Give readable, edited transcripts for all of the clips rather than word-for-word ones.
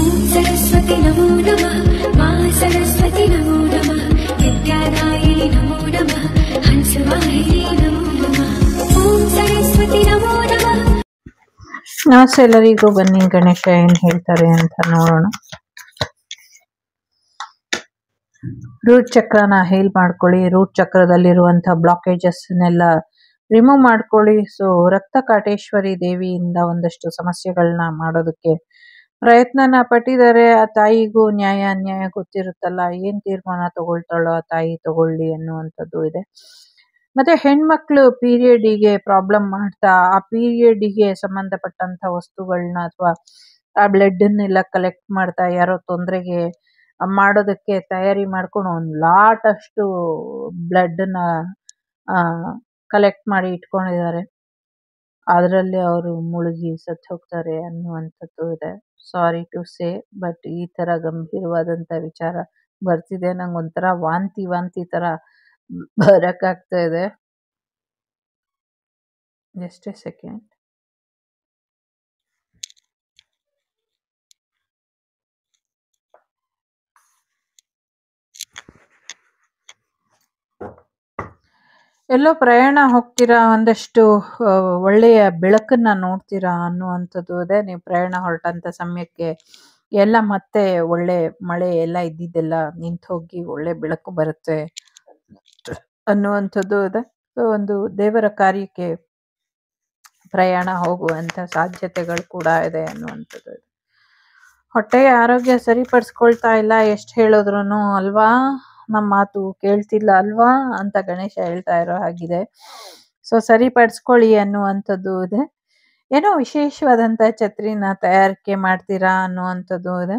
सरस्वती नमो नमः मा सरस्वती नमो नमः विद्यादायिनि नमो नमः हंसवाहिनी नमो नमः ॐ सरस्वती नमो नमः। ನಮಸ್ತೆ ಎಲ್ಲರಿಗೂ. ಬನ್ನಿ ಗಣೇಶ ಏನ್ ಹೇಳ್ತಾರೆ ಅಂತ ನೋಡೋಣ. ರೂಟ್ ಚಕ್ರನ ಹೀಲ್ ಮಾಡ್ಕೊಳ್ಳಿ. ರೂಟ್ ಚಕ್ರದಲ್ಲಿರುವಂತಹ ಬ್ಲಾಕೇಜಸ್ನೆಲ್ಲ ರಿಮೂವ್ ಮಾಡ್ಕೊಳ್ಳಿ. ಸೊ ರಕ್ತ ಕಾಟೇಶ್ವರಿ ದೇವಿಯಿಂದ ಒಂದಷ್ಟು ಸಮಸ್ಯೆಗಳನ್ನ ಮಾಡೋದಕ್ಕೆ ಪ್ರಯತ್ನನ ಪಟ್ಟಿದ್ದಾರೆ. ಆ ತಾಯಿಗೂ ನ್ಯಾಯ ಅನ್ಯಾಯ ಗೊತ್ತಿರುತ್ತಲ್ಲ, ಏನ್ ತೀರ್ಮಾನ ತಗೊಳ್ತಾಳೋ ಆ ತಾಯಿ ತಗೊಳ್ಳಿ ಅನ್ನುವಂಥದ್ದು ಇದೆ. ಮತ್ತೆ ಹೆಣ್ಮಕ್ಳು ಪೀರಿಯಡಿಗೆ ಪ್ರಾಬ್ಲಮ್ ಮಾಡ್ತಾ ಆ ಪೀರಿಯಡಿಗೆ ಸಂಬಂಧಪಟ್ಟಂತ ವಸ್ತುಗಳನ್ನ ಅಥವಾ ಆ ಬ್ಲಡ್ನೆಲ್ಲ ಕಲೆಕ್ಟ್ ಮಾಡ್ತಾ ಯಾರೋ ತೊಂದರೆಗೆ ಮಾಡೋದಕ್ಕೆ ತಯಾರಿ ಮಾಡ್ಕೊಂಡು ಒಂದು ಲಾಟ್ ಅಷ್ಟು ಬ್ಲಡ್ನ ಕಲೆಕ್ಟ್ ಮಾಡಿ ಇಟ್ಕೊಂಡಿದ್ದಾರೆ. ಅದರಲ್ಲಿ ಅವರು ಮುಳುಗಿ ಸತ್ತು ಹೋಗ್ತಾರೆ ಅನ್ನುವಂಥದ್ದು ಇದೆ. ಸಾರಿ ಟು ಸೇ, ಬಟ್ ಈ ತರ ಗಂಭೀರವಾದಂತ ವಿಚಾರ ಬರ್ತಿದೆ. ನಂಗೆ ಒಂಥರ ವಾಂತಿ ವಾಂತಿ ತರ ಬರಕಾಗ್ತಾ ಇದೆ. ಎಷ್ಟೇ ಸೆಕೆಂಡ್. ಎಲ್ಲೋ ಪ್ರಯಾಣ ಹೋಗ್ತೀರಾ, ಒಂದಷ್ಟು ಒಳ್ಳೆಯ ಬೆಳಕನ್ನ ನೋಡ್ತೀರಾ ಅನ್ನುವಂಥದ್ದು ಇದೆ. ನೀವು ಪ್ರಯಾಣ ಹೊರಟಂತ ಸಮಯಕ್ಕೆ ಎಲ್ಲ ಮತ್ತೆ ಒಳ್ಳೆ ಮಳೆ ಎಲ್ಲ ಇದ್ದಿದ್ದೆಲ್ಲ ನಿಂತು ಹೋಗಿ ಒಳ್ಳೆ ಬೆಳಕು ಬರುತ್ತೆ ಅನ್ನುವಂಥದ್ದು ಇದೆ. ಸೊ ಒಂದು ದೇವರ ಕಾರ್ಯಕ್ಕೆ ಪ್ರಯಾಣ ಹೋಗುವಂತ ಸಾಧ್ಯತೆಗಳು ಕೂಡ ಇದೆ ಅನ್ನುವಂಥದ್ದು ಇದೆ. ಹೊಟ್ಟೆಯ ಆರೋಗ್ಯ ಸರಿಪಡಿಸ್ಕೊಳ್ತಾ ಇಲ್ಲ, ಎಷ್ಟು ಹೇಳಿದ್ರು ಅಲ್ವಾ, ನಮ್ಮ ಮಾತು ಕೇಳ್ತಿಲ್ಲ ಅಲ್ವಾ ಅಂತ ಗಣೇಶ ಹೇಳ್ತಾ ಇರೋ ಹಾಗಿದೆ. ಸೊ ಸರಿಪಡಿಸ್ಕೊಳ್ಳಿ ಅನ್ನುವಂಥದ್ದು ಇದೆ. ಏನೋ ವಿಶೇಷವಾದಂತ ಛತ್ರಿನ ತಯಾರಿಕೆ ಮಾಡ್ತೀರಾ ಅನ್ನುವಂಥದ್ದು ಇದೆ.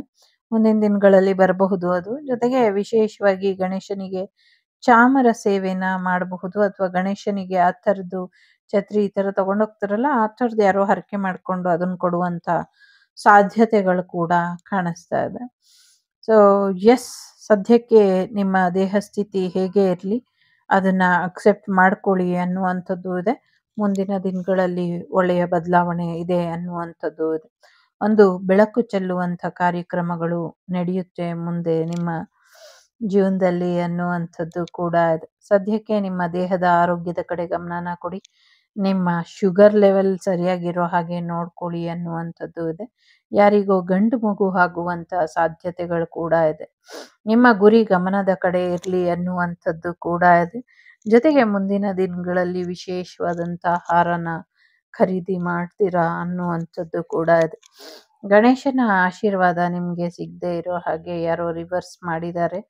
ಮುಂದಿನ ದಿನಗಳಲ್ಲಿ ಬರಬಹುದು ಅದು. ಜೊತೆಗೆ ವಿಶೇಷವಾಗಿ ಗಣೇಶನಿಗೆ ಚಾಮರ ಸೇವೆನ ಮಾಡಬಹುದು, ಅಥವಾ ಗಣೇಶನಿಗೆ ಆ ಥರದ್ದು ಛತ್ರಿ ಈ ತರ ತಗೊಂಡೋಗ್ತಾರಲ್ಲ ಆ ಥರದ್ದು ಯಾರೋ ಹರಕೆ ಮಾಡ್ಕೊಂಡು ಅದನ್ನ ಕೊಡುವಂತ ಸಾಧ್ಯತೆಗಳು ಕೂಡ ಕಾಣಿಸ್ತಾ ಇದೆ. ಸೊ ಎಸ್, ಸದ್ಯಕ್ಕೆ ನಿಮ್ಮ ದೇಹ ಸ್ಥಿತಿ ಹೇಗೆ ಇರಲಿ ಅದನ್ನ ಅಕ್ಸೆಪ್ಟ್ ಮಾಡ್ಕೊಳ್ಳಿ ಅನ್ನುವಂಥದ್ದು ಇದೆ. ಮುಂದಿನ ದಿನಗಳಲ್ಲಿ ಒಳ್ಳೆಯ ಬದಲಾವಣೆ ಇದೆ ಅನ್ನುವಂಥದ್ದು ಇದೆ. ಒಂದು ಬೆಳಕು ಚೆಲ್ಲುವಂಥ ಕಾರ್ಯಕ್ರಮಗಳು ನಡೆಯುತ್ತೆ ಮುಂದೆ ನಿಮ್ಮ ಜೀವನದಲ್ಲಿ ಅನ್ನುವಂಥದ್ದು ಕೂಡ ಇದೆ. ಸದ್ಯಕ್ಕೆ ನಿಮ್ಮ ದೇಹದ ಆರೋಗ್ಯದ ಕಡೆ ಗಮನನ ಕೊಡಿ. ನಿಮ್ಮ ಶುಗರ್ ಲೆವೆಲ್ ಸರಿಯಾಗಿರೋ ಹಾಗೆ ನೋಡ್ಕೊಳ್ಳಿ ಅನ್ನುವಂಥದ್ದು ಇದೆ. ಯಾರಿಗೋ ಗಂಡು ಮಗು ಆಗುವಂತ ಸಾಧ್ಯತೆಗಳು ಕೂಡ ಇದೆ. ನಿಮ್ಮ ಗುರಿ ಗಮನದ ಕಡೆ ಇರಲಿ ಅನ್ನುವಂಥದ್ದು ಕೂಡ ಇದೆ. ಜೊತೆಗೆ ಮುಂದಿನ ದಿನಗಳಲ್ಲಿ ವಿಶೇಷವಾದಂತ ಹಾರನ ಖರೀದಿ ಮಾಡ್ತೀರಾ ಅನ್ನುವಂಥದ್ದು ಕೂಡ ಇದೆ. ಗಣೇಶನ ಆಶೀರ್ವಾದ ನಿಮ್ಗೆ ಸಿಗದೆ ಇರೋ ಹಾಗೆ ಯಾರೋ ರಿವರ್ಸ್ ಮಾಡಿದ್ದಾರೆ.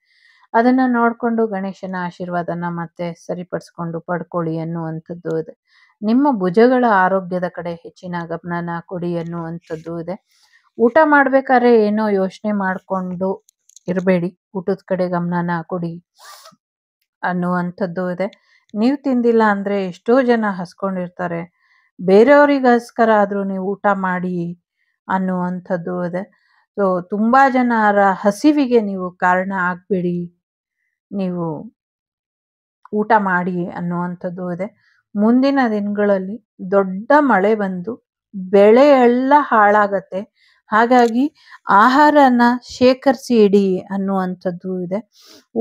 ಅದನ್ನ ನೋಡ್ಕೊಂಡು ಗಣೇಶನ ಆಶೀರ್ವಾದನ ಮತ್ತೆ ಸರಿಪಡಿಸ್ಕೊಂಡು ಪಡ್ಕೊಳ್ಳಿ ಅನ್ನುವಂಥದ್ದು ಇದೆ. ನಿಮ್ಮ ಭುಜಗಳ ಆರೋಗ್ಯದ ಕಡೆ ಹೆಚ್ಚಿನ ಗಮನನ ಕೊಡಿ ಅನ್ನುವಂಥದ್ದು ಇದೆ. ಊಟ ಮಾಡ್ಬೇಕಾದ್ರೆ ಏನೋ ಯೋಚನೆ ಮಾಡ್ಕೊಂಡು ಇರಬೇಡಿ, ಊಟದ ಕಡೆ ಗಮನನ ಕೊಡಿ ಅನ್ನುವಂಥದ್ದು ಇದೆ. ನೀವು ತಿಂದಿಲ್ಲ ಅಂದ್ರೆ ಎಷ್ಟೋ ಜನ ಹಸ್ಕೊಂಡಿರ್ತಾರೆ, ಬೇರೆಯವರಿಗೋಸ್ಕರ ಆದ್ರೂ ನೀವು ಊಟ ಮಾಡಿ ಅನ್ನುವಂಥದ್ದು ಇದೆ. ಸೊ ತುಂಬಾ ಜನರ ಹಸಿವಿಗೆ ನೀವು ಕಾರಣ ಆಗ್ಬೇಡಿ, ನೀವು ಊಟ ಮಾಡಿ ಅನ್ನುವಂಥದ್ದು ಇದೆ. ಮುಂದಿನ ದಿನಗಳಲ್ಲಿ ದೊಡ್ಡ ಮಳೆ ಬಂದು ಬೆಳೆ ಎಲ್ಲ ಹಾಳಾಗತ್ತೆ. ಹಾಗಾಗಿ ಆಹಾರನ ಶೇಖರಿಸಿ ಇಡಿ ಅನ್ನುವಂಥದ್ದು ಇದೆ.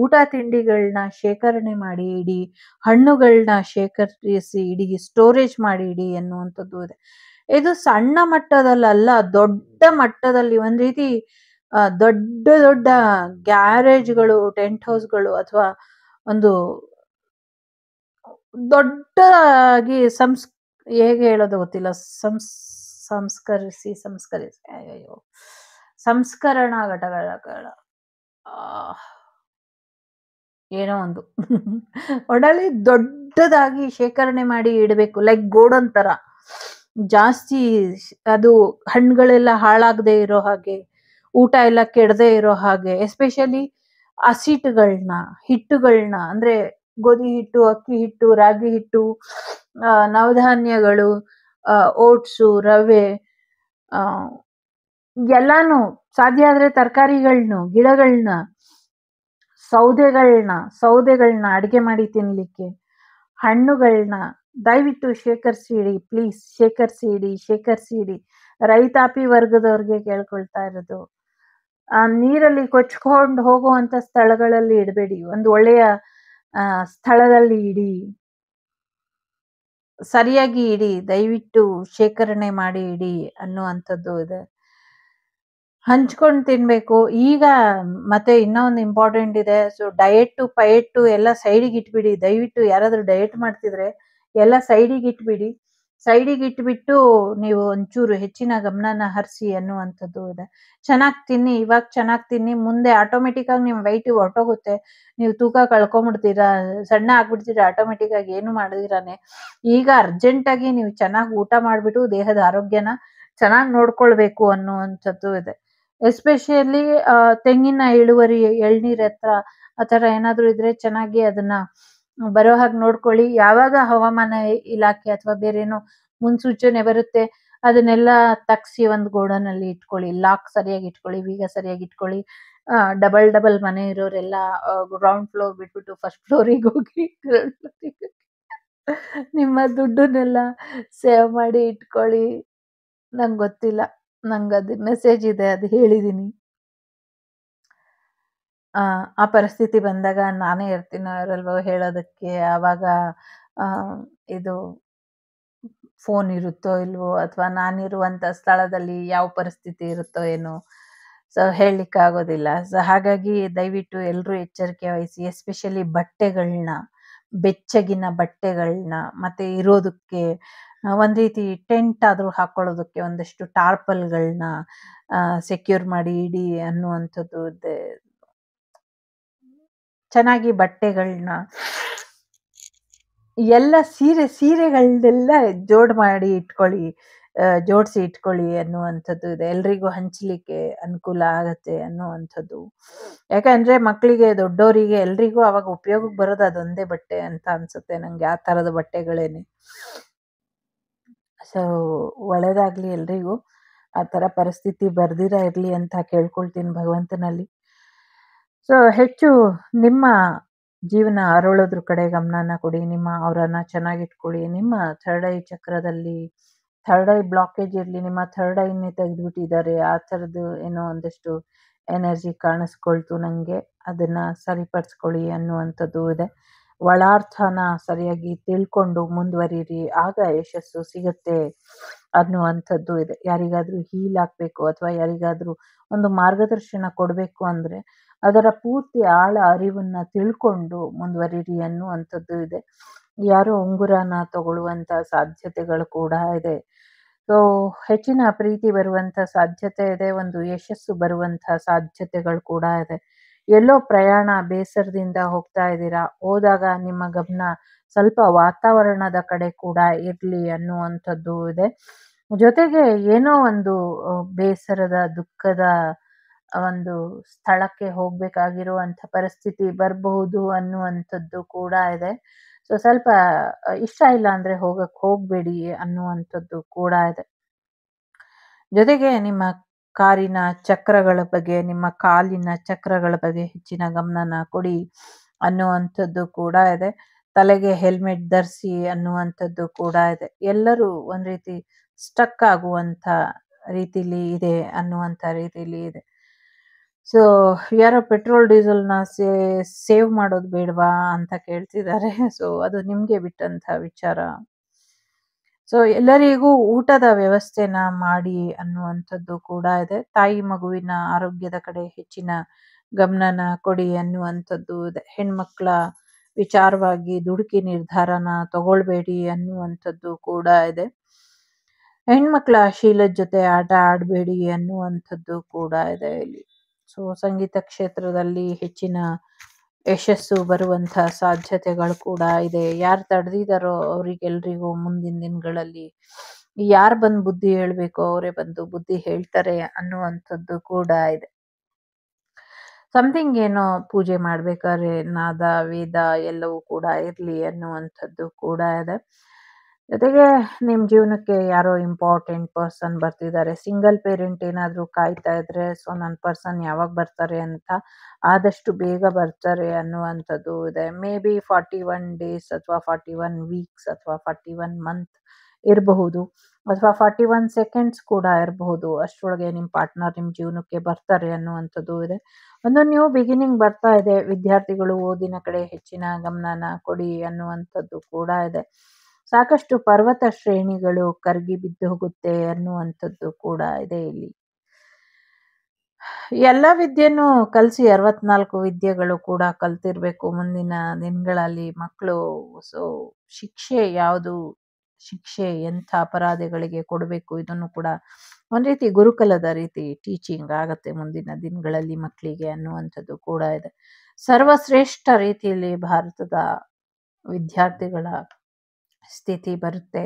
ಊಟ ತಿಂಡಿಗಳನ್ನ ಶೇಖರಣೆ ಮಾಡಿ ಇಡಿ, ಹಣ್ಣುಗಳನ್ನ ಶೇಖರಿಸಿ ಇಡಿ, ಸ್ಟೋರೇಜ್ ಮಾಡಿ ಇಡಿ ಅನ್ನುವಂಥದ್ದು ಇದೆ. ಇದು ಸಣ್ಣ ಮಟ್ಟದಲ್ಲ, ದೊಡ್ಡ ಮಟ್ಟದಲ್ಲಿ ಒಂದ್ ರೀತಿ ದೊಡ್ಡ ದೊಡ್ಡ ಗ್ಯಾರೇಜ್ಗಳು, ಟೆಂಟ್ ಹೌಸ್ಗಳು ಅಥವಾ ಒಂದು ದೊಡ್ಡದಾಗಿ ಹೇಗೆ ಹೇಳೋದು ಗೊತ್ತಿಲ್ಲ, ಸಂಸ್ಕರಿಸಿ ಅಯ್ಯೋ ಸಂಸ್ಕರಣಾ ಘಟಕಗಳ ಏನೋ ಒಂದು ಒಡಲಿ ದೊಡ್ಡದಾಗಿ ಶೇಖರಣೆ ಮಾಡಿ ಇಡಬೇಕು. ಲೈಕ್ ಗೋಡನ್ ತರ ಜಾಸ್ತಿ, ಅದು ಹಣ್ಣುಗಳೆಲ್ಲ ಹಾಳಾಗದೆ ಇರೋ ಹಾಗೆ, ಊಟ ಎಲ್ಲ ಕೆಡದೆ ಇರೋ ಹಾಗೆ, ಎಸ್ಪೆಷಲಿ ಹಿಟ್ಟುಗಳನ್ನ ಅಂದ್ರೆ ಗೋಧಿ ಹಿಟ್ಟು, ಅಕ್ಕಿ ಹಿಟ್ಟು, ರಾಗಿ ಹಿಟ್ಟು, ನವಧಾನ್ಯಗಳು, ಓಟ್ಸು, ರವೆ, ಎಲ್ಲಾನು ಸಾಧ್ಯ ಆದ್ರೆ ತರಕಾರಿಗಳನ್ನ, ಗಿಡಗಳನ್ನ, ಸೌದೆಗಳನ್ನ ಅಡಿಗೆ ಮಾಡಿ ತಿನ್ಲಿಕ್ಕೆ, ಹಣ್ಣುಗಳನ್ನ ದಯವಿಟ್ಟು ಶೇಖರಿಸಿ ಇಡಿ ಪ್ಲೀಸ್. ಶೇಖರಿಸಿ ಇಡಿ. ರೈತಾಪಿ ವರ್ಗದವ್ರಿಗೆ ಕೇಳ್ಕೊಳ್ತಾ ಇರೋದು, ಆ ನೀರಲ್ಲಿ ಕೊಚ್ಕೊಂಡು ಹೋಗುವಂತ ಸ್ಥಳಗಳಲ್ಲಿ ಇಡಬೇಡಿ. ಒಂದು ಒಳ್ಳೆಯ ಸ್ಥಳದಲ್ಲಿ ಇಡಿ. ಸರಿಯಾಗಿ ಇಡಿ. ದಯವಿಟ್ಟು ಶೇಖರಣೆ ಮಾಡಿ ಇಡಿ ಅನ್ನುವಂಥದ್ದು ಇದೆ. ಹಂಚ್ಕೊಂಡು ತಿನ್ಬೇಕು. ಈಗ ಮತ್ತೆ ಇನ್ನೂ ಒಂದು ಇಂಪಾರ್ಟೆಂಟ್ ಇದೆ. ಸೊ ಡಯೆಟ್ಟು ಪಯೆಟ್ಟು ಎಲ್ಲ ಸೈಡಿಗೆ ಇಟ್ಬಿಡಿ. ದಯವಿಟ್ಟು ಯಾರಾದ್ರೂ ಡಯೆಟ್ ಮಾಡ್ತಿದ್ರೆ ಎಲ್ಲ ಸೈಡಿಗೆ ಇಟ್ಬಿಡಿ. ಸೈಡಿಗೆ ಇಟ್ಬಿಟ್ಟು ನೀವು ಒಂಚೂರು ಹೆಚ್ಚಿನ ಗಮನನ ಹರಿಸಿ ಅನ್ನುವಂಥದ್ದು ಇದೆ. ಚೆನ್ನಾಗಿ ತಿನ್ನಿ. ಇವಾಗ ಚೆನ್ನಾಗಿ ತಿನ್ನಿ. ಮುಂದೆ ಆಟೋಮೆಟಿಕ್ ಆಗಿ ನಿಮ್ಮ ವೆಯ್ಟ್ ಹೊರ್ಟೋಗುತ್ತೆ. ನೀವು ತೂಕ ಕಳ್ಕೊಂಬಿಡ್ತೀರಾ. ಸಣ್ಣ ಆಗ್ಬಿಡ್ತೀರಾ ಆಟೋಮೆಟಿಕ್ ಆಗಿ ಏನು ಮಾಡಿದಿರಾನೆ. ಈಗ ಅರ್ಜೆಂಟಾಗಿ ನೀವು ಚೆನ್ನಾಗಿ ಊಟ ಮಾಡಿಬಿಟ್ಟು ದೇಹದ ಆರೋಗ್ಯನ ಚೆನ್ನಾಗಿ ನೋಡ್ಕೊಳ್ಬೇಕು ಅನ್ನುವಂಥದ್ದು ಇದೆ. ಎಸ್ಪೆಷಲಿ ತೆಂಗಿನ ಇಳುವರಿ, ಎಳ್ನೀರ್ ಹತ್ರ ಆ ಥರ ಏನಾದರೂ ಇದ್ರೆ ಚೆನ್ನಾಗಿ ಅದನ್ನ ಬರೋ ಹಾಗೆ ನೋಡ್ಕೊಳ್ಳಿ. ಯಾವಾಗ ಹವಾಮಾನ ಇಲಾಖೆ ಅಥವಾ ಬೇರೇನೋ ಮುನ್ಸೂಚನೆ ಬರುತ್ತೆ ಅದನ್ನೆಲ್ಲ ತಗ್ಸಿ ಒಂದು ಗೋಡನಲ್ಲಿ ಇಟ್ಕೊಳ್ಳಿ. ಲಾಕ್ ಸರಿಯಾಗಿ ಇಟ್ಕೊಳ್ಳಿ. ಬೀಗ ಸರಿಯಾಗಿ ಇಟ್ಕೊಳ್ಳಿ. ಡಬಲ್ ಮನೆ ಇರೋರೆಲ್ಲ ಗ್ರೌಂಡ್ ಫ್ಲೋರ್ ಬಿಟ್ಬಿಟ್ಟು ಫಸ್ಟ್ ಫ್ಲೋರಿಗೆ ಹೋಗಿ ನಿಮ್ಮ ದುಡ್ಡನ್ನೆಲ್ಲ ಸೇವ್ ಮಾಡಿ ಇಟ್ಕೊಳ್ಳಿ. ನಂಗೆ ಗೊತ್ತಿಲ್ಲ. ನಂಗದು ಮೆಸೇಜ್ ಇದೆ, ಅದು ಹೇಳಿದೀನಿ. ಆ ಪರಿಸ್ಥಿತಿ ಬಂದಾಗ ನಾನೇ ಇರ್ತೀನೋ ಇರಲ್ವೋ ಹೇಳೋದಕ್ಕೆ. ಆವಾಗ ಇದು ಫೋನ್ ಇರುತ್ತೋ ಇಲ್ವೋ ಅಥವಾ ನಾನಿರುವಂಥ ಸ್ಥಳದಲ್ಲಿ ಯಾವ ಪರಿಸ್ಥಿತಿ ಇರುತ್ತೋ ಏನೋ. ಸೊ ಹೇಳಲಿಕ್ಕಾಗೋದಿಲ್ಲ. ಸೊ ಹಾಗಾಗಿ ದಯವಿಟ್ಟು ಎಲ್ಲರೂ ಎಚ್ಚರಿಕೆ ವಹಿಸಿ. ಎಸ್ಪೆಷಲಿ ಬಟ್ಟೆಗಳನ್ನ, ಬೆಚ್ಚಗಿನ ಬಟ್ಟೆಗಳನ್ನ, ಮತ್ತೆ ಇರೋದಕ್ಕೆ ಒಂದು ರೀತಿ ಟೆಂಟ್ ಆದರೂ ಹಾಕೊಳ್ಳೋದಕ್ಕೆ ಒಂದಷ್ಟು ಟಾರ್ಪಲ್ಗಳನ್ನ ಸೆಕ್ಯೂರ್ ಮಾಡಿ ಇಡಿ ಅನ್ನುವಂಥದ್ದು ಇದೆ. ಚೆನ್ನಾಗಿ ಬಟ್ಟೆಗಳನ್ನ ಎಲ್ಲ ಸೀರೆಗಳನ್ನೆಲ್ಲ ಮಾಡಿ ಇಟ್ಕೊಳ್ಳಿ. ಜೋಡಿಸಿ ಇಟ್ಕೊಳ್ಳಿ ಅನ್ನುವಂಥದ್ದು ಇದೆ. ಎಲ್ರಿಗೂ ಹಂಚಲಿಕ್ಕೆ ಅನುಕೂಲ ಆಗತ್ತೆ ಅನ್ನುವಂಥದ್ದು. ಯಾಕಂದ್ರೆ ಮಕ್ಕಳಿಗೆ, ದೊಡ್ಡವರಿಗೆ ಎಲ್ರಿಗೂ ಅವಾಗ ಉಪಯೋಗಕ್ಕೆ ಬರೋದು ಅದೊಂದೇ ಬಟ್ಟೆ ಅಂತ ಅನ್ಸುತ್ತೆ ನಂಗೆ. ಆ ಥರದ ಬಟ್ಟೆಗಳೇನೆ. ಸೊ ಒಳ್ಳೇದಾಗ್ಲಿ ಎಲ್ರಿಗೂ. ಆ ಥರ ಪರಿಸ್ಥಿತಿ ಬರ್ದಿರ ಇರಲಿ ಅಂತ ಕೇಳ್ಕೊಳ್ತೀನಿ ಭಗವಂತನಲ್ಲಿ. ಸೊ ಹೆಚ್ಚು ನಿಮ್ಮ ಜೀವನ ಅರಳೋದ್ರ ಕಡೆ ಗಮನನ ಕೊಡಿ. ಅವರನ್ನ ಚೆನ್ನಾಗಿಟ್ಕೊಳ್ಳಿ. ನಿಮ್ಮ ಥರ್ಡ್ ಐ ಚಕ್ರದಲ್ಲಿ ಥರ್ಡ್ ಐ ಬ್ಲಾಕೇಜ್ ಇರಲಿ. ನಿಮ್ಮ ಥರ್ಡ್ ಐನೇ ತೆಗೆದುಬಿಟ್ಟಿದ್ದಾರೆ. ಆ ಥರದ್ದು ಏನೋ ಒಂದಷ್ಟು ಎನರ್ಜಿ ಕಾಣಿಸ್ಕೊಳ್ತು ನನಗೆ. ಅದನ್ನ ಸರಿಪಡಿಸ್ಕೊಳ್ಳಿ ಅನ್ನುವಂಥದ್ದು ಇದೆ. ಒಳಾರ್ಥನ ಸರಿಯಾಗಿ ತಿಳ್ಕೊಂಡು ಮುಂದುವರಿರಿ. ಆಗ ಯಶಸ್ಸು ಸಿಗುತ್ತೆ ಅನ್ನುವಂಥದ್ದು ಇದೆ. ಯಾರಿಗಾದ್ರೂ ಹೀಲ್ ಆಗಬೇಕು ಅಥವಾ ಯಾರಿಗಾದ್ರೂ ಒಂದು ಮಾರ್ಗದರ್ಶನ ಕೊಡಬೇಕು ಅಂದರೆ ಅದರ ಪೂರ್ತಿ ಆಳ ಅರಿವನ್ನ ತಿಳ್ಕೊಂಡು ಮುಂದುವರಿರಿ ಅನ್ನುವಂಥದ್ದು ಇದೆ. ಯಾರೋ ಉಂಗುರನ ತಗೊಳ್ಳುವಂಥ ಸಾಧ್ಯತೆಗಳು ಕೂಡ ಇದೆ. ಸೊ ಹೆಚ್ಚಿನ ಪ್ರೀತಿ ಬರುವಂಥ ಸಾಧ್ಯತೆ ಇದೆ. ಒಂದು ಯಶಸ್ಸು ಬರುವಂಥ ಸಾಧ್ಯತೆಗಳು ಕೂಡ ಇದೆ. ಎಲ್ಲೋ ಪ್ರಯಾಣ ಬೇಸರದಿಂದ ಹೋಗ್ತಾ ಇದ್ದೀರಾ, ಹೋದಾಗ ನಿಮ್ಮ ಗಮನ ಸ್ವಲ್ಪ ವಾತಾವರಣದ ಕಡೆ ಕೂಡ ಇರಲಿ ಅನ್ನುವಂಥದ್ದು ಇದೆ. ಜೊತೆಗೆ ಏನೋ ಒಂದು ಬೇಸರದ, ದುಃಖದ ಒಂದು ಸ್ಥಳಕ್ಕೆ ಹೋಗ್ಬೇಕಾಗಿರುವಂಥ ಪರಿಸ್ಥಿತಿ ಬರಬಹುದು ಅನ್ನುವಂಥದ್ದು ಕೂಡ ಇದೆ. ಸೊ ಸ್ವಲ್ಪ ಇಷ್ಟ ಇಲ್ಲ ಅಂದರೆ ಹೋಗಬೇಡಿ ಅನ್ನುವಂಥದ್ದು ಕೂಡ ಇದೆ. ಜೊತೆಗೆ ನಿಮ್ಮ ಕಾರಿನ ಚಕ್ರಗಳ ಬಗ್ಗೆ, ನಿಮ್ಮ ಕಾಲಿನ ಚಕ್ರಗಳ ಬಗ್ಗೆ ಹೆಚ್ಚಿನ ಗಮನನ ಕೊಡಿ ಅನ್ನುವಂಥದ್ದು ಕೂಡ ಇದೆ. ತಲೆಗೆ ಹೆಲ್ಮೆಟ್ ಧರಿಸಿ ಅನ್ನುವಂಥದ್ದು ಕೂಡ ಇದೆ. ಎಲ್ಲರೂ ಒಂದು ರೀತಿ ಸ್ಟಕ್ ಆಗುವಂಥ ರೀತಿಲಿ ಇದೆ ಅನ್ನುವಂಥ ರೀತಿಲಿ ಇದೆ. ಸೊ ಯಾರೋ ಪೆಟ್ರೋಲ್ ಡೀಸೆಲ್ನ ಸೇವ್ ಮಾಡೋದು ಬೇಡವಾ ಅಂತ ಕೇಳ್ತಿದ್ದಾರೆ. ಸೊ ಅದು ನಿಮಗೆ ಬಿಟ್ಟಂಥ ವಿಚಾರ. ಸೊ ಎಲ್ಲರಿಗೂ ಊಟದ ವ್ಯವಸ್ಥೆನ ಮಾಡಿ ಅನ್ನುವಂಥದ್ದು ಕೂಡ ಇದೆ. ತಾಯಿ ಮಗುವಿನ ಆರೋಗ್ಯದ ಕಡೆ ಹೆಚ್ಚಿನ ಗಮನನ ಕೊಡಿ ಅನ್ನುವಂಥದ್ದು ಇದೆ. ಹೆಣ್ಮಕ್ಳ ವಿಚಾರವಾಗಿ ದುಡುಕಿ ನಿರ್ಧಾರನ ತಗೊಳ್ಬೇಡಿ ಅನ್ನುವಂಥದ್ದು ಕೂಡ ಇದೆ. ಹೆಣ್ಮಕ್ಳ ಶೀಲದ ಜೊತೆ ಆಟ ಆಡಬೇಡಿ ಅನ್ನುವಂಥದ್ದು ಕೂಡ ಇದೆ ಇಲ್ಲಿ. ಸೊ ಸಂಗೀತ ಕ್ಷೇತ್ರದಲ್ಲಿ ಹೆಚ್ಚಿನ ಯಶಸ್ಸು ಬರುವಂಥ ಸಾಧ್ಯತೆಗಳು ಕೂಡ ಇದೆ. ಯಾರು ತಡೆದಿದ್ದಾರೋ ಅವರಿಗೆಲ್ರಿಗೂ ಮುಂದಿನ ದಿನಗಳಲ್ಲಿ ಯಾರು ಬಂದು ಬುದ್ಧಿ ಹೇಳಬೇಕೋ ಅವರೇ ಬಂದು ಬುದ್ಧಿ ಹೇಳ್ತಾರೆ ಅನ್ನುವಂಥದ್ದು ಕೂಡ ಇದೆ. ಸಮಥಿಂಗ್ ಏನೋ ಪೂಜೆ ಮಾಡ್ಬೇಕಾದ್ರೆ ನಾದ, ವೇದ ಎಲ್ಲವೂ ಕೂಡ ಇರಲಿ ಅನ್ನುವಂಥದ್ದು ಕೂಡ ಇದೆ. ಜೊತೆಗೆ ನಿಮ್ಮ ಜೀವನಕ್ಕೆ ಯಾರೋ ಇಂಪಾರ್ಟೆಂಟ್ ಪರ್ಸನ್ ಬರ್ತಿದ್ದಾರೆ. ಸಿಂಗಲ್ ಪೇರೆಂಟ್ ಏನಾದರೂ ಕಾಯ್ತಾ ಇದ್ರೆ, ಸೊ ನನ್ನ ಪರ್ಸನ್ ಯಾವಾಗ ಬರ್ತಾರೆ ಅಂತ, ಆದಷ್ಟು ಬೇಗ ಬರ್ತಾರೆ ಅನ್ನುವಂಥದ್ದು ಇದೆ. ಮೇ ಬಿ 41 days ಅಥವಾ 41 weeks ಅಥವಾ 41 month ಇರಬಹುದು. ಅಥವಾ 41 ಸೆಕೆಂಡ್ಸ್ ಕೂಡ ಇರಬಹುದು. ಅಷ್ಟರೊಳಗೆ ನಿಮ್ಮ ಪಾರ್ಟ್ನರ್ ನಿಮ್ಮ ಜೀವನಕ್ಕೆ ಬರ್ತಾರೆ ಅನ್ನುವಂಥದ್ದು ಇದೆ. ಒಂದು ನ್ಯೂ ಬಿಗಿನಿಂಗ್ ಬರ್ತಾ ಇದೆ. ವಿದ್ಯಾರ್ಥಿಗಳು ಓದಿನ ಕಡೆ ಹೆಚ್ಚಿನ ಗಮನನ ಕೊಡಿ ಅನ್ನುವಂಥದ್ದು ಕೂಡ ಇದೆ. ಸಾಕಷ್ಟು ಪರ್ವತ ಶ್ರೇಣಿಗಳು ಕರಗಿ ಬಿದ್ದು ಹೋಗುತ್ತೆ ಅನ್ನುವಂಥದ್ದು ಕೂಡ ಇದೆ ಇಲ್ಲಿ. ಎಲ್ಲ ವಿದ್ಯೆನೂ ಕಲಿಸಿ 64 ವಿದ್ಯೆಗಳು ಕೂಡ ಕಲ್ತಿರ್ಬೇಕು ಮುಂದಿನ ದಿನಗಳಲ್ಲಿ ಮಕ್ಕಳು. ಸೊ ಶಿಕ್ಷೆ ಯಾವುದು, ಶಿಕ್ಷೆ ಎಂಥ ಅಪರಾಧಿಗಳಿಗೆ ಕೊಡಬೇಕು, ಇದನ್ನು ಕೂಡ ಒಂದು ರೀತಿ ಗುರುಕುಲದ ರೀತಿ ಟೀಚಿಂಗ್ ಆಗತ್ತೆ ಮುಂದಿನ ದಿನಗಳಲ್ಲಿ ಮಕ್ಕಳಿಗೆ ಅನ್ನುವಂಥದ್ದು ಕೂಡ ಇದೆ. ಸರ್ವಶ್ರೇಷ್ಠ ರೀತಿಯಲ್ಲಿ ಭಾರತದ ವಿದ್ಯಾರ್ಥಿಗಳ ಸ್ಥಿತಿ ಬರುತ್ತೆ.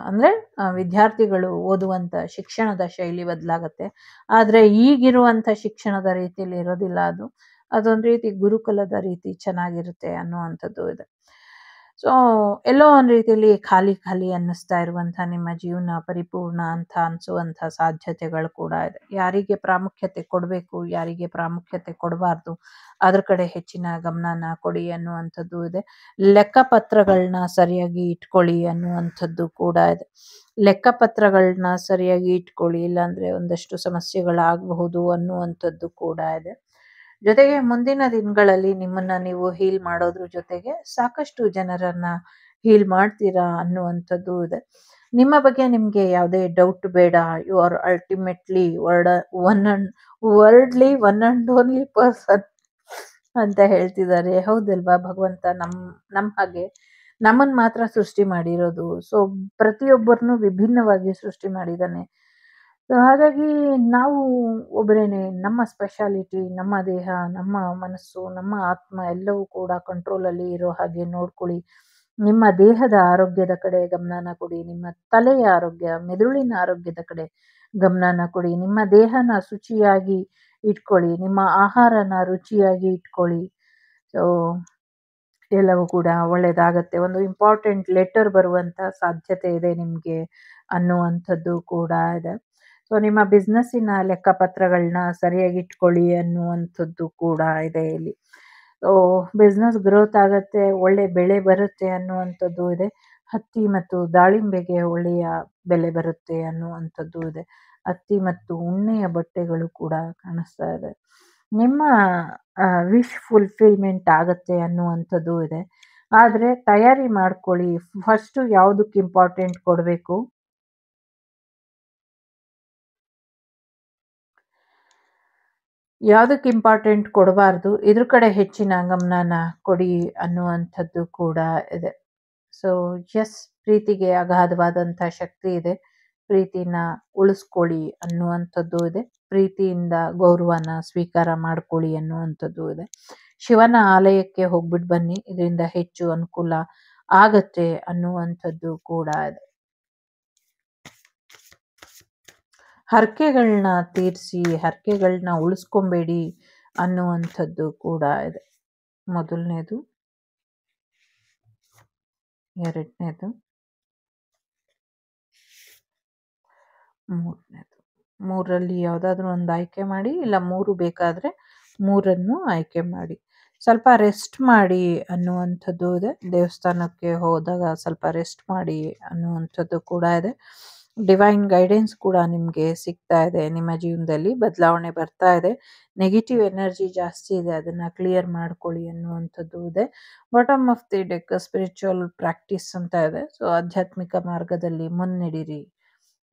ಅಂದರೆ ವಿದ್ಯಾರ್ಥಿಗಳು ಓದುವಂಥ ಶಿಕ್ಷಣದ ಶೈಲಿ ಬದಲಾಗತ್ತೆ. ಆದರೆ ಈಗಿರುವಂಥ ಶಿಕ್ಷಣದ ರೀತಿಯಲ್ಲಿ ಇರೋದಿಲ್ಲ. ಅದೊಂದು ರೀತಿ ಗುರುಕುಲದ ರೀತಿ ಚೆನ್ನಾಗಿರುತ್ತೆ ಅನ್ನುವಂಥದ್ದು ಇದೆ. ಸೊ ಎಲ್ಲೋ ಒಂದು ರೀತಿಯಲ್ಲಿ ಖಾಲಿ ಖಾಲಿ ಅನ್ನಿಸ್ತಾ ಇರುವಂಥ ನಿಮ್ಮ ಜೀವನ ಪರಿಪೂರ್ಣ ಅಂತ ಅನಿಸುವಂಥ ಸಾಧ್ಯತೆಗಳು ಕೂಡ ಇದೆ. ಯಾರಿಗೆ ಪ್ರಾಮುಖ್ಯತೆ ಕೊಡಬೇಕು, ಯಾರಿಗೆ ಪ್ರಾಮುಖ್ಯತೆ ಕೊಡಬಾರ್ದು, ಅದ್ರ ಕಡೆ ಹೆಚ್ಚಿನ ಗಮನನ ಕೊಡಿ ಅನ್ನುವಂಥದ್ದು ಇದೆ. ಲೆಕ್ಕಪತ್ರಗಳನ್ನ ಸರಿಯಾಗಿ ಇಟ್ಕೊಳ್ಳಿ ಅನ್ನುವಂಥದ್ದು ಕೂಡ ಇದೆ. ಲೆಕ್ಕಪತ್ರಗಳನ್ನ ಸರಿಯಾಗಿ ಇಟ್ಕೊಳ್ಳಿ, ಇಲ್ಲಾಂದರೆ ಒಂದಷ್ಟು ಸಮಸ್ಯೆಗಳಾಗಬಹುದು ಅನ್ನುವಂಥದ್ದು ಕೂಡ ಇದೆ. ಜೊತೆಗೆ ಮುಂದಿನ ದಿನಗಳಲ್ಲಿ ನಿಮ್ಮನ್ನ ನೀವು ಹೀಲ್ ಮಾಡೋದ್ರ ಜೊತೆಗೆ ಸಾಕಷ್ಟು ಜನರನ್ನ ಹೀಲ್ ಮಾಡ್ತೀರಾ ಅನ್ನುವಂಥದ್ದು ಇದೆ. ನಿಮ್ಮ ಬಗ್ಗೆ ನಿಮಗೆ ಯಾವುದೇ ಡೌಟ್ ಬೇಡ. You are ultimately worldly one and only person ಅಂತ ಹೇಳ್ತಿದ್ದಾರೆ. ಹೌದಲ್ವಾ? ಭಗವಂತ ನಮ್ಮ ಹಾಗೆ ನಮ್ಮನ್ನು ಮಾತ್ರ ಸೃಷ್ಟಿ ಮಾಡಿರೋದು. ಸೊ ಪ್ರತಿಯೊಬ್ಬರನ್ನು ವಿಭಿನ್ನವಾಗಿ ಸೃಷ್ಟಿ ಮಾಡಿದ್ದಾನೆ. ಸೊ ಹಾಗಾಗಿ ನಾವು ಒಬ್ಬರೇನೆ. ನಮ್ಮ ಸ್ಪೆಷಾಲಿಟಿ, ನಮ್ಮ ದೇಹ, ನಮ್ಮ ಮನಸ್ಸು, ನಮ್ಮ ಆತ್ಮ ಎಲ್ಲವೂ ಕೂಡ ಕಂಟ್ರೋಲಲ್ಲಿ ಇರೋ ಹಾಗೆ ನೋಡ್ಕೊಳ್ಳಿ. ನಿಮ್ಮ ದೇಹದ ಆರೋಗ್ಯದ ಕಡೆ ಗಮನನ ಕೊಡಿ. ನಿಮ್ಮ ತಲೆಯ ಆರೋಗ್ಯ, ಮೆದುಳಿನ ಆರೋಗ್ಯದ ಕಡೆ ಗಮನನ ಕೊಡಿ. ನಿಮ್ಮ ದೇಹನ ಶುಚಿಯಾಗಿ ಇಟ್ಕೊಳ್ಳಿ. ನಿಮ್ಮ ಆಹಾರನ ರುಚಿಯಾಗಿ ಇಟ್ಕೊಳ್ಳಿ. ಸೊ ಎಲ್ಲವೂ ಕೂಡ ಒಳ್ಳೆಯದಾಗತ್ತೆ. ಒಂದು ಇಂಪಾರ್ಟೆಂಟ್ ಲೆಟರ್ ಬರುವಂಥ ಸಾಧ್ಯತೆ ಇದೆ ನಿಮಗೆ ಅನ್ನುವಂಥದ್ದು ಕೂಡ ಇದೆ. ಸೊ ನಿಮ್ಮ ಬಿಸ್ನೆಸ್ಸಿನ ಲೆಕ್ಕಪತ್ರಗಳನ್ನ ಸರಿಯಾಗಿ ಇಟ್ಕೊಳ್ಳಿ ಅನ್ನುವಂಥದ್ದು ಕೂಡ ಇದೆ ಇಲ್ಲಿ. ಸೊ ಬಿಸ್ನೆಸ್ ಗ್ರೋತ್ ಆಗುತ್ತೆ, ಒಳ್ಳೆ ಬೆಳೆ ಬರುತ್ತೆ ಅನ್ನುವಂಥದ್ದು ಇದೆ. ಹತ್ತಿ ಮತ್ತು ದಾಳಿಂಬೆಗೆ ಒಳ್ಳೆಯ ಬೆಲೆ ಬರುತ್ತೆ ಅನ್ನುವಂಥದ್ದು ಇದೆ. ಹತ್ತಿ ಮತ್ತು ಉಣ್ಣೆಯ ಬಟ್ಟೆಗಳು ಕೂಡ ಕಾಣಿಸ್ತಾ ಇದೆ. ನಿಮ್ಮ ವಿಶ್ ಫುಲ್ಫಿಲ್ಮೆಂಟ್ ಆಗುತ್ತೆ ಅನ್ನುವಂಥದ್ದು ಇದೆ. ಆದರೆ ತಯಾರಿ ಮಾಡ್ಕೊಳ್ಳಿ. ಫಸ್ಟು ಯಾವುದಕ್ಕೆ ಇಂಪಾರ್ಟೆಂಟ್ ಕೊಡಬೇಕು, ಯಾವುದಕ್ಕೆ ಇಂಪಾರ್ಟೆಂಟ್ ಕೊಡಬಾರ್ದು, ಇದ್ರ ಕಡೆ ಹೆಚ್ಚಿನ ಗಮನನ ಕೊಡಿ ಅನ್ನುವಂಥದ್ದು ಕೂಡ ಇದೆ. ಸೊ ಎಸ್, ಪ್ರೀತಿಗೆ ಅಗಾಧವಾದಂಥ ಶಕ್ತಿ ಇದೆ. ಪ್ರೀತಿನ ಉಳಿಸ್ಕೊಳ್ಳಿ ಅನ್ನುವಂಥದ್ದು ಇದೆ. ಪ್ರೀತಿಯಿಂದ ಗೌರವನ ಸ್ವೀಕಾರ ಮಾಡ್ಕೊಳ್ಳಿ ಅನ್ನುವಂಥದ್ದು ಇದೆ. ಶಿವನ ಆಲಯಕ್ಕೆ ಹೋಗ್ಬಿಟ್ಟು ಬನ್ನಿ, ಇದರಿಂದ ಹೆಚ್ಚು ಅನುಕೂಲ ಆಗತ್ತೆ ಅನ್ನುವಂಥದ್ದು ಕೂಡ ಇದೆ. ಹರಕೆಗಳನ್ನ ತೀರಿಸಿ, ಹರಕೆಗಳನ್ನ ಉಳಿಸ್ಕೊಂಬೇಡಿ ಅನ್ನುವಂಥದ್ದು ಕೂಡ ಇದೆ. ಮೊದಲನೇದು, ಎರಡನೇದು, ಮೂರನೇದು. ಮೂರಲ್ಲಿ ಯಾವುದಾದ್ರೂ ಒಂದು ಆಯ್ಕೆ ಮಾಡಿ, ಇಲ್ಲ ಮೂರು ಬೇಕಾದರೆ ಮೂರನ್ನು ಆಯ್ಕೆ ಮಾಡಿ. ಸ್ವಲ್ಪ ರೆಸ್ಟ್ ಮಾಡಿ ಅನ್ನುವಂಥದ್ದು ಇದೆ. ದೇವಸ್ಥಾನಕ್ಕೆ ಹೋದಾಗ ಸ್ವಲ್ಪ ರೆಸ್ಟ್ ಮಾಡಿ ಅನ್ನುವಂಥದ್ದು ಕೂಡ ಇದೆ. ಡಿವೈನ್ ಗೈಡೆನ್ಸ್ ಕೂಡ ನಿಮಗೆ ಸಿಗ್ತಾ ಇದೆ. ನಿಮ್ಮ ಜೀವನದಲ್ಲಿ ಬದಲಾವಣೆ ಬರ್ತಾ ಇದೆ. ನೆಗೆಟಿವ್ ಎನರ್ಜಿ ಜಾಸ್ತಿ ಇದೆ, ಅದನ್ನು ಕ್ಲಿಯರ್ ಮಾಡ್ಕೊಳ್ಳಿ ಅನ್ನುವಂಥದ್ದು ಇದೆ. Bottom of the deck spiritual practice ಅಂತ ಇದೆ. ಸೊ ಆಧ್ಯಾತ್ಮಿಕ ಮಾರ್ಗದಲ್ಲಿ ಮುನ್ನಡೆಯಿರಿ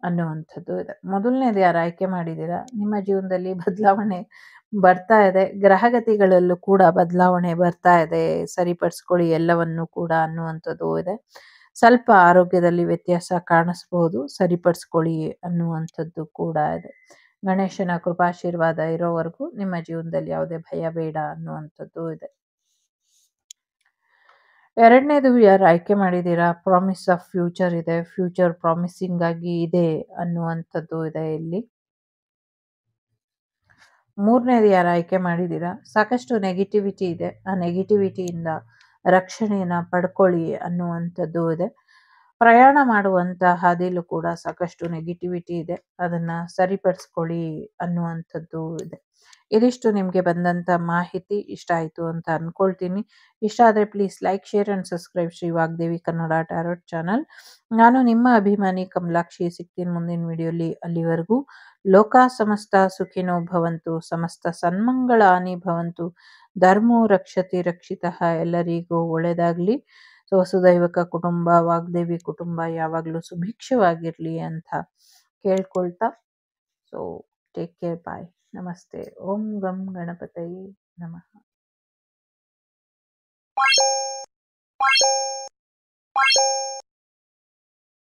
ಅನ್ನುವಂಥದ್ದು ಇದೆ. ಮೊದಲನೇದು ಯಾರು ಆಯ್ಕೆ ಮಾಡಿದ್ದೀರಾ, ನಿಮ್ಮ ಜೀವನದಲ್ಲಿ ಬದಲಾವಣೆ ಬರ್ತಾ ಇದೆ. ಗ್ರಹಗತಿಗಳಲ್ಲೂ ಕೂಡ ಬದಲಾವಣೆ ಬರ್ತಾ ಇದೆ. ಸರಿಪಡಿಸ್ಕೊಳ್ಳಿ ಎಲ್ಲವನ್ನೂ ಕೂಡ ಅನ್ನುವಂಥದ್ದು ಇದೆ. ಸ್ವಲ್ಪ ಆರೋಗ್ಯದಲ್ಲಿ ವ್ಯತ್ಯಾಸ ಕಾಣಿಸ್ಬೋದು, ಸರಿಪಡಿಸ್ಕೊಳ್ಳಿ ಅನ್ನುವಂಥದ್ದು ಕೂಡ ಇದೆ. ಗಣೇಶನ ಕೃಪಾಶೀರ್ವಾದ ಇರೋವರೆಗೂ ನಿಮ್ಮ ಜೀವನದಲ್ಲಿ ಯಾವುದೇ ಭಯ ಬೇಡ ಅನ್ನುವಂಥದ್ದು ಇದೆ. ಎರಡನೇದು ಯಾರು ಆಯ್ಕೆ ಮಾಡಿದ್ದೀರಾ, ಪ್ರಾಮಿಸ್ ಆಫ್ ಫ್ಯೂಚರ್ ಇದೆ. ಫ್ಯೂಚರ್ ಪ್ರಾಮಿಸಿಂಗ್ ಆಗಿ ಇದೆ ಅನ್ನುವಂಥದ್ದು ಇದೆ ಇಲ್ಲಿ. ಮೂರನೇದು ಯಾರು ಆಯ್ಕೆ ಮಾಡಿದ್ದೀರಾ, ಸಾಕಷ್ಟು ನೆಗೆಟಿವಿಟಿ ಇದೆ, ಆ ನೆಗೆಟಿವಿಟಿಯಿಂದ ರಕ್ಷಣೆಯನ್ನು ಪಡ್ಕೊಳ್ಳಿ ಅನ್ನುವಂಥದ್ದು ಇದೆ. ಪ್ರಯಾಣ ಮಾಡುವಂಥ ಹಾದಿಲೂ ಕೂಡ ಸಾಕಷ್ಟು ನೆಗೆಟಿವಿಟಿ ಇದೆ, ಅದನ್ನು ಸರಿಪಡಿಸ್ಕೊಳ್ಳಿ ಅನ್ನುವಂಥದ್ದು ಇದೆ. ಇದಿಷ್ಟು ನಿಮಗೆ ಬಂದಂಥ ಮಾಹಿತಿ ಇಷ್ಟ ಆಯಿತು ಅಂತ ಅಂದ್ಕೊಳ್ತೀನಿ. ಇಷ್ಟ ಆದರೆ please like, share and subscribe Shri Vagdevi Kannada tarot channel. ನಾನು ನಿಮ್ಮ ಅಭಿಮಾನಿ ಕಮಲಾಕ್ಷಿ. ಸಿಗ್ತೀನಿ ಮುಂದಿನ ವಿಡಿಯೋಲಿ. ಅಲ್ಲಿವರೆಗೂ ಲೋಕ ಸಮಸ್ತ ಸುಖಿನೋ ಭವಂತು, ಸಮಸ್ತ ಸನ್ಮಂಗಳಾನಿ ಭವಂತು, ಧರ್ಮೋ ರಕ್ಷತಿ ರಕ್ಷಿತಃ. ಎಲ್ಲರಿಗೂ ಒಳ್ಳೆಯದಾಗಲಿ. ಸೊ ವಸುದೈವಕ ಕುಟುಂಬ, ವಾಗ್ದೇವಿ ಕುಟುಂಬ ಯಾವಾಗಲೂ ಸುಭಿಕ್ಷವಾಗಿರಲಿ ಅಂತ ಕೇಳ್ಕೊಳ್ತಾ, ಸೊ ಟೇಕ್ ಕೇರ್, ಬಾಯ್, ನಮಸ್ತೆ. ಓಂ ಗಂ ಗಣಪತಯೇ ನಮಃ.